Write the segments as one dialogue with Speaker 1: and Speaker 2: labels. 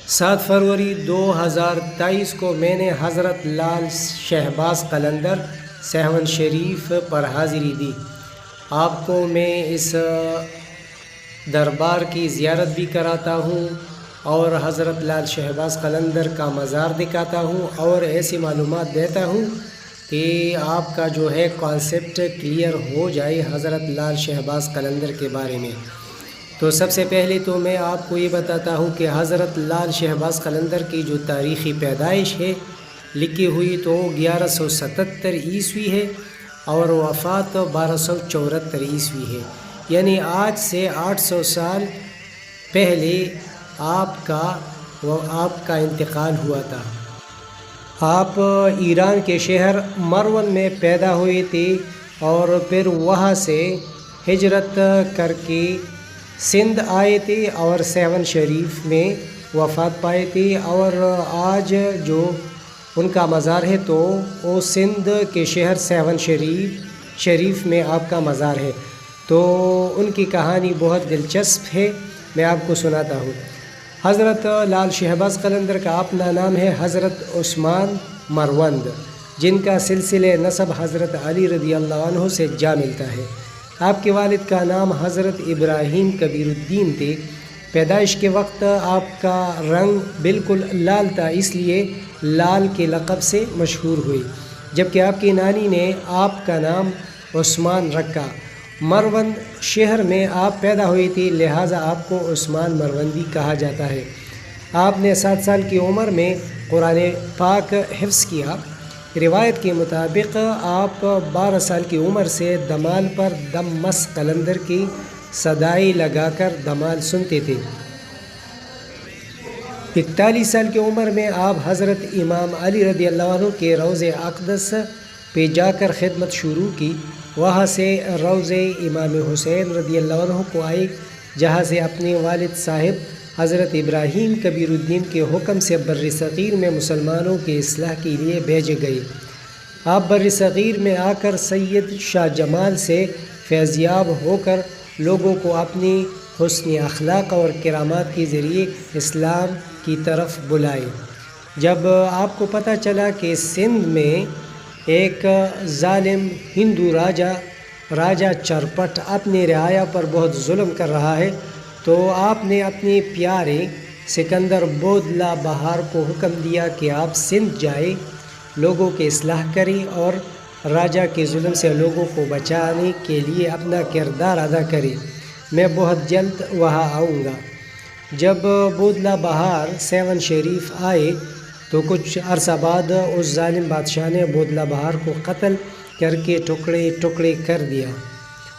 Speaker 1: 7 فروری 2023 کو میں نے حضرت لال شہباز قلندر سیون شریف پر حاضری دی۔ آپ کو میں اس دربار کی زیارت بھی کراتا ہوں اور حضرت لال شہباز قلندر کا مزار دکھاتا ہوں اور ایسی معلومات دیتا ہوں کہ آپ کا جو ہے کانسیپٹ کلیئر ہو جائے حضرت لال شہباز قلندر کے بارے میں۔ تو سب سے پہلے تو میں آپ کو یہ بتاتا ہوں کہ حضرت لال شہباز قلندر کی جو تاریخی پیدائش ہے لکھی ہوئی تو 1177 عیسوی ہے اور وفات 1274 عیسوی ہے، یعنی آج سے 800 سال پہلے آپ کا انتقال ہوا تھا۔ آپ ایران کے شہر مرون میں پیدا ہوئے تھے اور پھر وہاں سے ہجرت کر کے سندھ آئے تھے اور سیون شریف میں وفات پائے تھے، اور آج جو ان کا مزار ہے تو وہ سندھ کے شہر سیون شریف میں آپ کا مزار ہے۔ تو ان کی کہانی بہت دلچسپ ہے، میں آپ کو سناتا ہوں۔ حضرت لال شہباز قلندر کا اپنا نام ہے حضرت عثمان مروند، جن کا سلسلہ نسب حضرت علی رضی اللہ عنہ سے جا ملتا ہے۔ آپ کے والد کا نام حضرت ابراہیم کبیر الدین تھے۔ پیدائش کے وقت آپ کا رنگ بالکل لال تھا، اس لیے لال کے لقب سے مشہور ہوئی، جبکہ آپ کی نانی نے آپ کا نام عثمان رکھا۔ مروند شہر میں آپ پیدا ہوئی تھی، لہٰذا آپ کو عثمان مروندی کہا جاتا ہے۔ آپ نے 7 سال کی عمر میں قرآن پاک حفظ کیا۔ روایت کے مطابق آپ 12 سال کی عمر سے دمال پر دم مس قلندر کی صدائی لگا کر دمال سنتے تھے۔ 41 سال کی عمر میں آپ حضرت امام علی رضی اللہ عنہ کے روضہ اقدس پہ جا کر خدمت شروع کی۔ وہاں سے روضہ امام حسین رضی اللہ عنہ کو آئے، جہاں سے اپنے والد صاحب حضرت ابراہیم کبیر الدین کے حکم سے بر صغیر میں مسلمانوں کی اصلاح کے لیے بھیجے گئے۔ آپ بر صغیر میں آ کر سید شاہ جمال سے فیضیاب ہو کر لوگوں کو اپنی حسن اخلاق اور کرامات کے ذریعے اسلام کی طرف بلائے۔ جب آپ کو پتہ چلا کہ سندھ میں ایک ظالم ہندو راجہ چرپٹ اپنی رعایا پر بہت ظلم کر رہا ہے، تو آپ نے اپنے پیارے سکندر بودلہ بہار کو حکم دیا کہ آپ سندھ جائے، لوگوں کی اصلاح کریں اور راجہ کے ظلم سے لوگوں کو بچانے کے لیے اپنا کردار ادا کریں۔ میں بہت جلد وہاں آؤں گا۔ جب بودلہ بہار سیون شریف آئے تو کچھ عرصہ بعد اس ظالم بادشاہ نے بودلہ بہار کو قتل کر کے ٹکڑے ٹکڑے کر دیا۔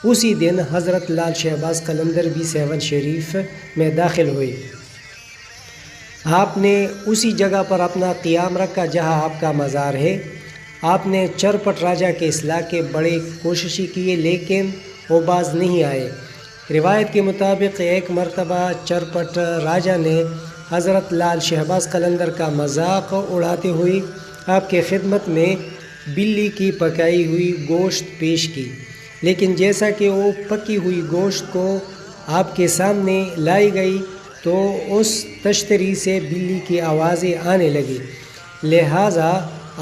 Speaker 1: اسی دن حضرت لال شہباز قلندر بھی سیون شریف میں داخل ہوئے۔ آپ نے اسی جگہ پر اپنا قیام رکھا جہاں آپ کا مزار ہے۔ آپ نے چرپٹ راجہ کے اصلاح کے بڑے کوششیں کیے، لیکن وہ باز نہیں آئے۔ روایت کے مطابق ایک مرتبہ چرپٹ راجہ نے حضرت لال شہباز قلندر کا مذاق اڑاتے ہوئے آپ کے خدمت میں بلی کی پکائی ہوئی گوشت پیش کی، لیکن جیسا کہ وہ پکی ہوئی گوشت کو آپ کے سامنے لائی گئی تو اس تشتری سے بلی کی آوازیں آنے لگیں، لہٰذا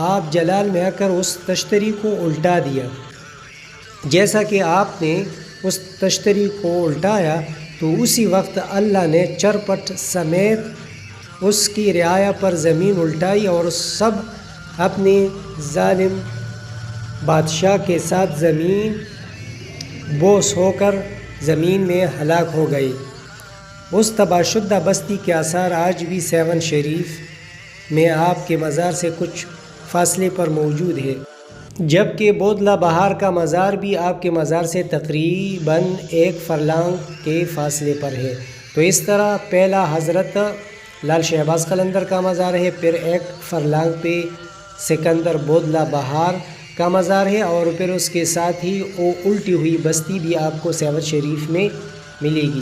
Speaker 1: آپ جلال میں آ کر اس تشتری کو الٹا دیا۔ جیسا کہ آپ نے اس تشتری کو الٹایا تو اسی وقت اللہ نے چرپٹ سمیت اس کی رعایا پر زمین الٹائی اور سب اپنے ظالم بادشاہ کے ساتھ زمین بوس ہو کر زمین میں ہلاک ہو گئی۔ اس تباہ شدہ بستی کے آثار آج بھی سیون شریف میں آپ کے مزار سے کچھ فاصلے پر موجود ہے، جبکہ بودلہ بہار کا مزار بھی آپ کے مزار سے تقریباً 1 فرلانگ کے فاصلے پر ہے۔ تو اس طرح پہلا حضرت لال شہباز قلندر کا مزار ہے، پھر 1 فرلانگ پہ سکندر بودلہ بہار کا مزار ہے، اور پھر اس کے ساتھ ہی وہ الٹی ہوئی بستی بھی آپ کو سیون شریف میں ملے گی۔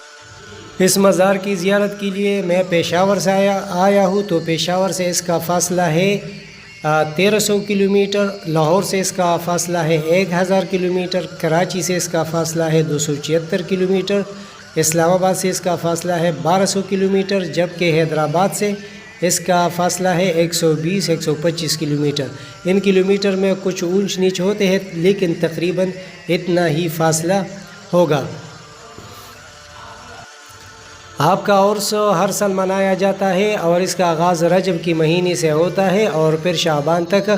Speaker 1: اس مزار کی زیارت کے لیے میں پشاور سے آیا ہوں، تو پشاور سے اس کا فاصلہ ہے 1300 کلومیٹر، لاہور سے اس کا فاصلہ ہے 1000 کلومیٹر، کراچی سے اس کا فاصلہ ہے 276 کلومیٹر، اسلام آباد سے اس کا فاصلہ ہے 1200 کلومیٹر، جبکہ حیدرآباد سے اس کا فاصلہ ہے 120-125 کلومیٹر۔ ان کلومیٹر میں کچھ اونچ نیچ ہوتے ہیں لیکن تقریباً اتنا ہی فاصلہ ہوگا۔ آپ کا عرس ہر سال منایا جاتا ہے اور اس کا آغاز رجب کی مہینے سے ہوتا ہے اور پھر شعبان تک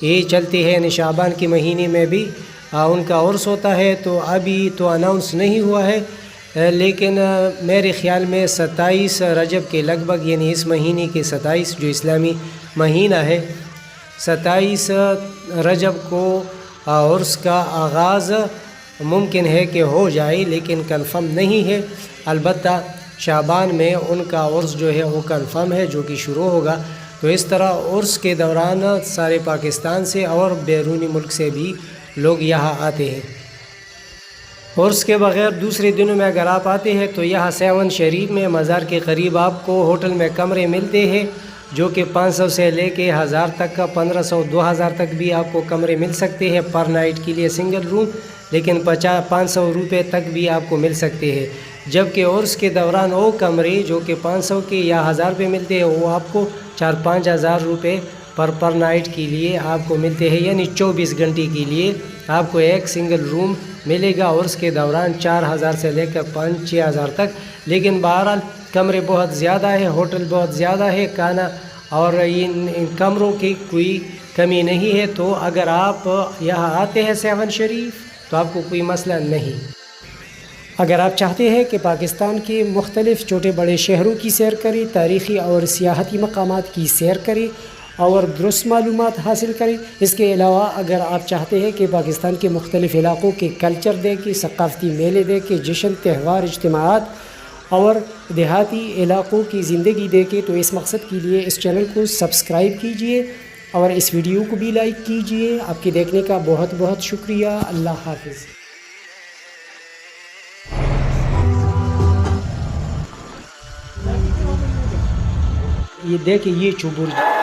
Speaker 1: یہ چلتی ہے، یعنی شعبان کی مہینے میں بھی ان کا عرس ہوتا ہے۔ تو ابھی تو اناؤنس نہیں ہوا ہے، لیکن میرے خیال میں 27 رجب کے لگ بھگ، یعنی اس مہینے کے 27 جو اسلامی مہینہ ہے، 27 رجب کو عرس کا آغاز ممکن ہے کہ ہو جائے، لیکن کنفرم نہیں ہے۔ البتہ شعبان میں ان کا عرس جو ہے وہ کنفرم ہے، جو کہ شروع ہوگا۔ تو اس طرح عرس کے دوران سارے پاکستان سے اور بیرونی ملک سے بھی لوگ یہاں آتے ہیں۔ عرس کے بغیر دوسرے دنوں میں اگر آپ آتے ہیں تو یہاں 7 شریف میں مزار کے قریب آپ کو ہوٹل میں کمرے ملتے ہیں، جو کہ 500 سے لے کے 1000 تک کا، 1500-2000 تک بھی آپ کو کمرے مل سکتے ہیں پر نائٹ کے لیے سنگل روم، لیکن 500 روپے تک بھی آپ کو مل سکتے ہیں۔ جبکہ عرس کے دوران وہ کمرے جو کہ 500 کے یا 1000 پہ ملتے ہیں، وہ آپ کو 4-5 ہزار روپے پر نائٹ کے لیے آپ کو ملتے ہیں، یعنی 24 گھنٹے کے لیے آپ کو ایک سنگل روم ملے گا عرس کے دوران 4000 سے لے کر 5-6 ہزار تک۔ لیکن بہرحال کمرے بہت زیادہ ہے، ہوٹل بہت زیادہ ہے، کھانا اور ان کمروں کی کوئی کمی نہیں ہے۔ تو اگر آپ یہاں آتے ہیں 7 شریف تو آپ کو کوئی مسئلہ نہیں۔ اگر آپ چاہتے ہیں کہ پاکستان کے مختلف چھوٹے بڑے شہروں کی سیر کریں، تاریخی اور سیاحتی مقامات کی سیر کریں اور درست معلومات حاصل کریں، اس کے علاوہ اگر آپ چاہتے ہیں کہ پاکستان کے مختلف علاقوں کے کلچر دیکھیں، ثقافتی میلے دیکھیں، جشن، تہوار، اجتماعات اور دیہاتی علاقوں کی زندگی دیکھیں، تو اس مقصد کے لیے اس چینل کو سبسکرائب کیجئے اور اس ویڈیو کو بھی لائک کیجئے۔ آپ کے دیکھنے کا بہت بہت شکریہ۔ اللہ حافظ۔ یہ دیکھیں، یہ چوبر